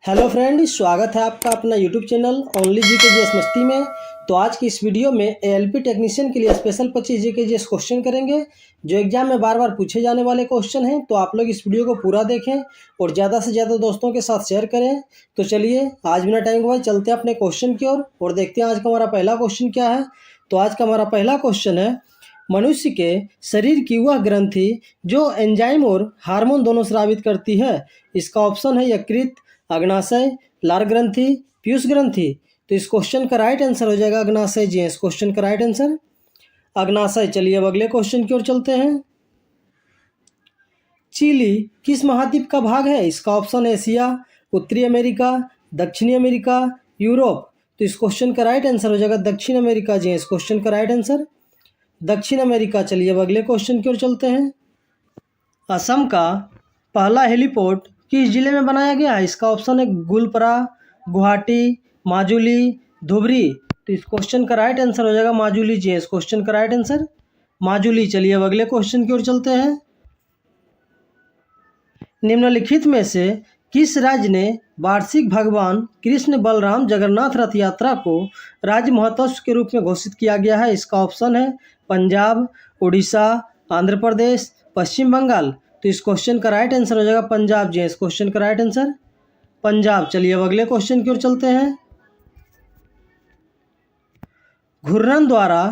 Hello friend, स्वागत है आपका अपना YouTube channel only GK GS मस्ती में। तो आज की इस वीडियो में एएलपी टेक्नीशियन के लिए स्पेशल 25 जीके जीएस क्वेश्चन करेंगे, जो एग्जाम में बार बार पूछे जाने वाले क्वेश्चन हैं। तो आप लोग इस वीडियो को पूरा देखें और ज़्यादा से ज़्यादा दोस्तों के साथ शेयर करें। तो चलिए आज बिना टाइम गवाए चलते हैं अपने क्वेश्चन की ओर और देखते हैं आज का हमारा पहला क्वेश्चन क्या है। तो आज का हमारा पहला क्वेश्चन है, मनुष्य के शरीर की वह ग्रंथि जो एंजाइम और हार्मोन दोनों स्रावित करती है। इसका ऑप्शन है यकृत, अग्नाशय, लार ग्रंथि, पीयूष ग्रंथि। तो इस क्वेश्चन का राइट आंसर हो जाएगा अग्नाशय जी। इस क्वेश्चन का राइट आंसर अग्नाशय। चलिए अब अगले क्वेश्चन की ओर चलते हैं। चिली किस महाद्वीप का भाग है? इसका ऑप्शन है एशिया, उत्तरी अमेरिका, दक्षिणी अमेरिका, यूरोप। तो इस क्वेश्चन का राइट आंसर हो जाएगा दक्षिण अमेरिका जी। इस क्वेश्चन का राइट आंसर दक्षिण अमेरिका। चलिए अब अगले क्वेश्चन की ओर चलते हैं। असम का पहला हेलीपोर्ट किस जिले में बनाया गया है? इसका ऑप्शन है गुलपरा, गुवाहाटी, माजुली, धुबरी। तो इस क्वेश्चन का राइट आंसर हो जाएगा माजुली जी। इस क्वेश्चन का राइट आंसर माजुली। चलिए अब अगले क्वेश्चन की ओर चलते हैं। निम्नलिखित में से किस राज्य ने वार्षिक भगवान कृष्ण बलराम जगन्नाथ रथ यात्रा को राज्य महोत्सव के रूप में घोषित किया गया है? इसका ऑप्शन है पंजाब, उड़ीसा, आंध्र प्रदेश, पश्चिम बंगाल। तो इस क्वेश्चन का राइट आंसर हो जाएगा पंजाब जी। इस क्वेश्चन का राइट आंसर पंजाब। चलिए अब अगले क्वेश्चन की ओर चलते हैं। घूर्णन द्वारा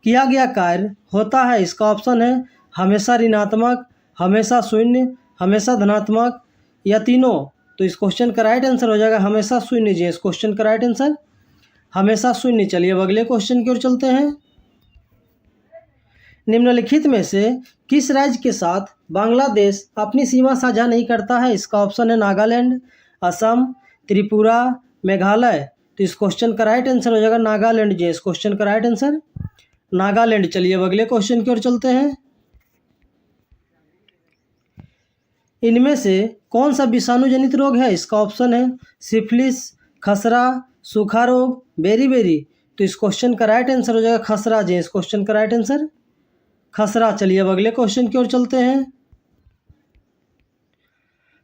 किया गया कार्य होता है। इसका ऑप्शन है हमेशा ऋणात्मक, हमेशा शून्य, हमेशा धनात्मक या तीनों। तो इस क्वेश्चन का राइट आंसर हो जाएगा हमेशा शून्य जी। इस क्वेश्चन का राइट आंसर हमेशा शून्य। चलिए अब अगले क्वेश्चन की ओर चलते हैं। निम्नलिखित में से किस राज्य के साथ बांग्लादेश अपनी सीमा साझा नहीं करता है? इसका ऑप्शन है नागालैंड, असम, त्रिपुरा, मेघालय। तो इस क्वेश्चन का राइट आंसर हो जाएगा नागालैंड जी। इस क्वेश्चन का राइट आंसर नागालैंड। चलिए अब अगले क्वेश्चन की ओर चलते हैं। इनमें से कौन सा विषाणु जनित रोग है? इसका ऑप्शन है सिफिलिस, खसरा, सूखा रोग, बेरी। तो इस क्वेश्चन का राइट आंसर हो जाएगा खसरा जी। इस क्वेश्चन का राइट आंसर खसरा। चलिए अब अगले क्वेश्चन की ओर चलते हैं।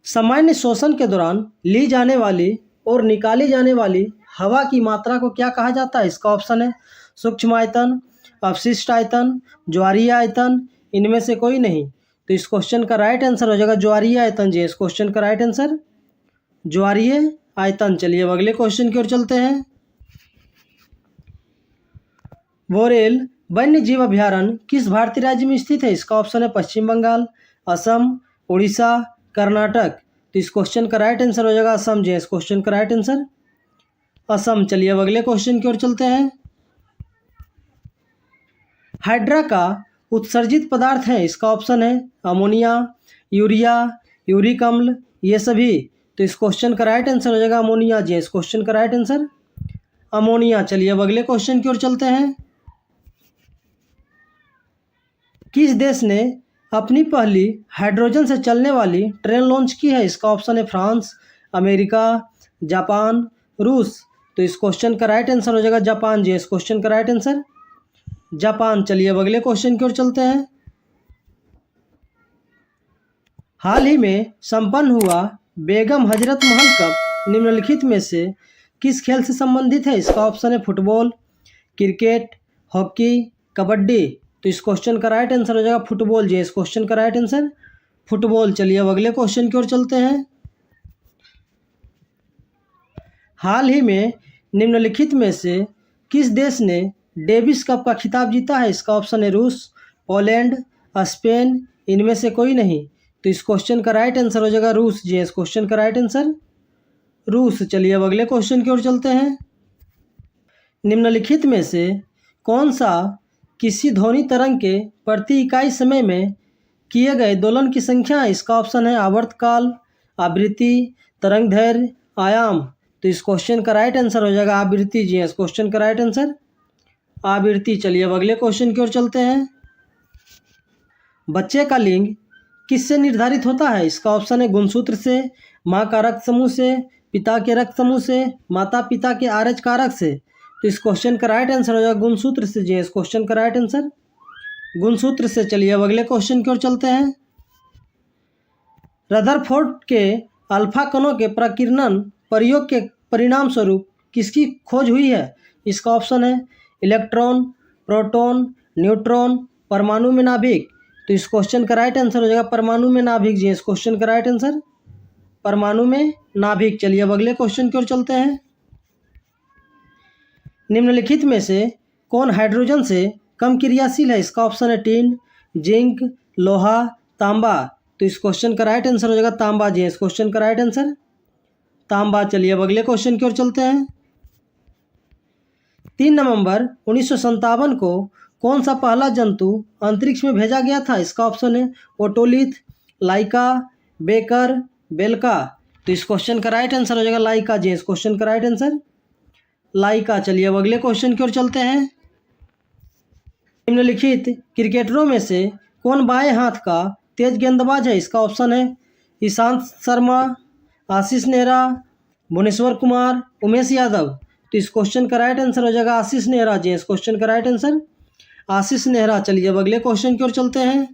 सामान्य श्वसन के दौरान ली जाने वाली और निकाली जाने वाली हवा की मात्रा को क्या कहा जाता है? इसका ऑप्शन है सूक्ष्म आयतन, अवशिष्ट आयतन, ज्वारीय आयतन, इनमें से कोई नहीं। तो इस क्वेश्चन का राइट आंसर हो जाएगा ज्वारीय आयतन जी। इस क्वेश्चन का राइट आंसर ज्वारीय आयतन। चलिए अब अगले क्वेश्चन की ओर चलते हैं। बोरेल वन्य जीव अभयारण्य किस भारतीय राज्य में स्थित है? इसका ऑप्शन है पश्चिम बंगाल, असम, उड़ीसा, कर्नाटक। तो इस क्वेश्चन का राइट आंसर हो जाएगा असम जी। इस क्वेश्चन का राइट आंसर असम। चलिए अब अगले क्वेश्चन की ओर चलते हैं। हाइड्रा का उत्सर्जित पदार्थ है। इसका ऑप्शन है अमोनिया, यूरिया, यूरिक अम्ल, ये सभी। तो इस क्वेश्चन का राइट आंसर हो जाएगा अमोनिया जी। इस क्वेश्चन का राइट आंसर अमोनिया। चलिए अब अगले क्वेश्चन की ओर चलते हैं। किस देश ने अपनी पहली हाइड्रोजन से चलने वाली ट्रेन लॉन्च की है? इसका ऑप्शन है फ्रांस, अमेरिका, जापान, रूस। तो इस क्वेश्चन का राइट आंसर हो जाएगा जापान जी। इस क्वेश्चन का राइट आंसर जापान। चलिए अब अगले क्वेश्चन की ओर चलते हैं। हाल ही में संपन्न हुआ बेगम हजरत महल कप निम्नलिखित में से किस खेल से संबंधित है? इसका ऑप्शन है फुटबॉल, क्रिकेट, हॉकी, कबड्डी। तो इस क्वेश्चन का राइट आंसर हो जाएगा फुटबॉल जी। इस क्वेश्चन का राइट आंसर फुटबॉल। चलिए अब अगले क्वेश्चन की ओर चलते हैं। हाल ही में निम्नलिखित में से किस देश ने डेविस कप का खिताब जीता है? इसका ऑप्शन है रूस, पोलैंड, स्पेन, इनमें से कोई नहीं। तो इस क्वेश्चन का राइट आंसर हो जाएगा रूस जी। इस क्वेश्चन का राइट आंसर रूस। चलिए अब अगले क्वेश्चन की ओर चलते हैं। निम्नलिखित में से कौन सा किसी ध्वनि तरंग के प्रति इकाई समय में किए गए दोलन की संख्या है? इसका ऑप्शन है आवर्तकाल, आवृत्ति, तरंग दैर्घ्य, आयाम। तो इस क्वेश्चन का राइट आंसर हो जाएगा आवृत्ति जी। इस क्वेश्चन का राइट आंसर आवृत्ति। चलिए अब अगले क्वेश्चन की ओर चलते हैं। बच्चे का लिंग किससे निर्धारित होता है? इसका ऑप्शन है गुणसूत्र से, माँ का रक्त समूह से, पिता के रक्त समूह से, माता पिता के आरएच कारक से। तो इस क्वेश्चन का राइट आंसर हो जाएगा गुणसूत्र से जी। इस क्वेश्चन का राइट आंसर गुणसूत्र से। चलिए अब अगले क्वेश्चन की ओर चलते हैं। रदरफोर्ड के अल्फा कणों के प्रकीर्णन प्रयोग के परिणाम स्वरूप किसकी खोज हुई है? इसका ऑप्शन है इलेक्ट्रॉन, प्रोटॉन, न्यूट्रॉन, परमाणु में नाभिक। तो इस क्वेश्चन का राइट आंसर हो जाएगा परमाणु में नाभिक जी। इस क्वेश्चन का राइट आंसर परमाणु में नाभिक। चलिए अब अगले क्वेश्चन की ओर चलते हैं। निम्नलिखित में से कौन हाइड्रोजन से कम क्रियाशील है? इसका ऑप्शन है टिन, जिंक, लोहा, तांबा। तो इस क्वेश्चन का राइट आंसर हो जाएगा तांबा जी। इस क्वेश्चन का राइट आंसर तांबा। चलिए अब अगले क्वेश्चन की ओर चलते हैं। 3 नवंबर 1957 को कौन सा पहला जंतु अंतरिक्ष में भेजा गया था? इसका ऑप्शन है ओटोलिथ, लाइका, बेकर, बेलका। तो इस क्वेश्चन का राइट आंसर हो जाएगा लाइका जी। इस क्वेश्चन का राइट आंसर लाइका। चलिए अब अगले क्वेश्चन की ओर चलते हैं। निम्नलिखित क्रिकेटरों में से कौन बाएं हाथ का तेज गेंदबाज है? इसका ऑप्शन है ईशांत शर्मा, आशीष नेहरा, भुवनेश्वर कुमार, उमेश यादव। तो इस क्वेश्चन का राइट आंसर हो जाएगा आशीष नेहरा जी। इस क्वेश्चन का राइट आंसर आशीष नेहरा। चलिए अब अगले क्वेश्चन की ओर चलते हैं।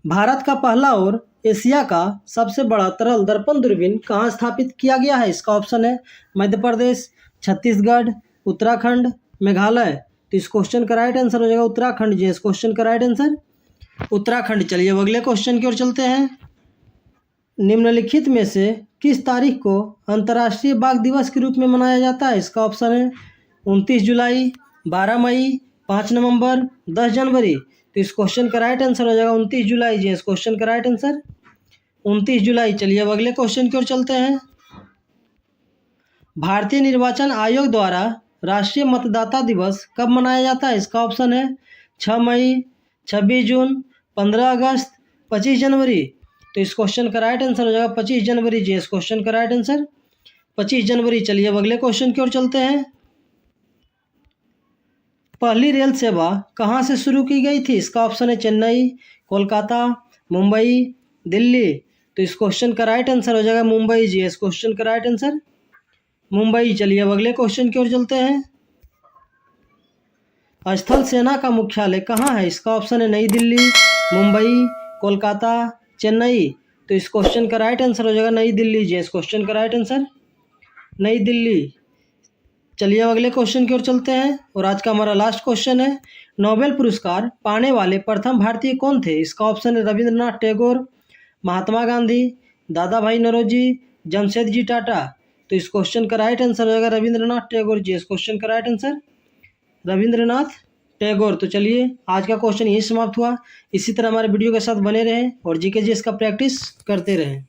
भारत का पहला और एशिया का सबसे बड़ा तरल दर्पण दूरबीन कहाँ स्थापित किया गया है? इसका ऑप्शन है मध्य प्रदेश, छत्तीसगढ़, उत्तराखंड, मेघालय। तो इस क्वेश्चन का राइट आंसर हो जाएगा उत्तराखंड जी। इस क्वेश्चन का राइट आंसर उत्तराखंड। चलिए अब अगले क्वेश्चन की ओर चलते हैं। निम्नलिखित में से किस तारीख को अंतर्राष्ट्रीय बाघ दिवस के रूप में मनाया जाता है? इसका ऑप्शन है 29 जुलाई, 12 मई, 5 नवंबर, 10 जनवरी। तो इस क्वेश्चन का राइट आंसर हो जाएगा 29 जुलाई जी। इस क्वेश्चन का राइट आंसर 29 जुलाई। चलिए अब अगले क्वेश्चन की ओर चलते हैं। भारतीय निर्वाचन आयोग द्वारा राष्ट्रीय मतदाता दिवस कब मनाया जाता है? इसका ऑप्शन है 6 मई, 26 जून, 15 अगस्त, 25 जनवरी। तो इस क्वेश्चन का राइट आंसर हो जाएगा 25 जनवरी जी। इस क्वेश्चन का राइट आंसर 25 जनवरी। चलिए अब अगले क्वेश्चन की ओर चलते हैं। पहली रेल सेवा कहाँ से शुरू की गई थी? इसका ऑप्शन है चेन्नई, कोलकाता, मुंबई, दिल्ली। तो इस क्वेश्चन का राइट आंसर हो जाएगा मुंबई जी। इस क्वेश्चन का राइट आंसर मुंबई। चलिए अब अगले क्वेश्चन की ओर चलते हैं। स्थल सेना का मुख्यालय कहाँ है? इसका ऑप्शन है नई दिल्ली, मुंबई, कोलकाता, चेन्नई। तो इस क्वेश्चन का राइट आंसर हो जाएगा नई दिल्ली जी। इस क्वेश्चन का राइट आंसर नई दिल्ली। चलिए अब अगले क्वेश्चन की ओर चलते हैं और आज का हमारा लास्ट क्वेश्चन है। नोबेल पुरस्कार पाने वाले प्रथम भारतीय कौन थे? इसका ऑप्शन है रविंद्रनाथ टैगोर, महात्मा गांधी, दादा भाई नौरोजी, जमशेद जी टाटा। तो इस क्वेश्चन का राइट आंसर हो जाएगा रविंद्रनाथ टैगोर जी। इस क्वेश्चन का राइट आंसर रविंद्रनाथ टैगोर। तो चलिए आज का क्वेश्चन यही समाप्त हुआ। इसी तरह हमारे वीडियो के साथ बने रहें और जीके जीएस का प्रैक्टिस करते रहें।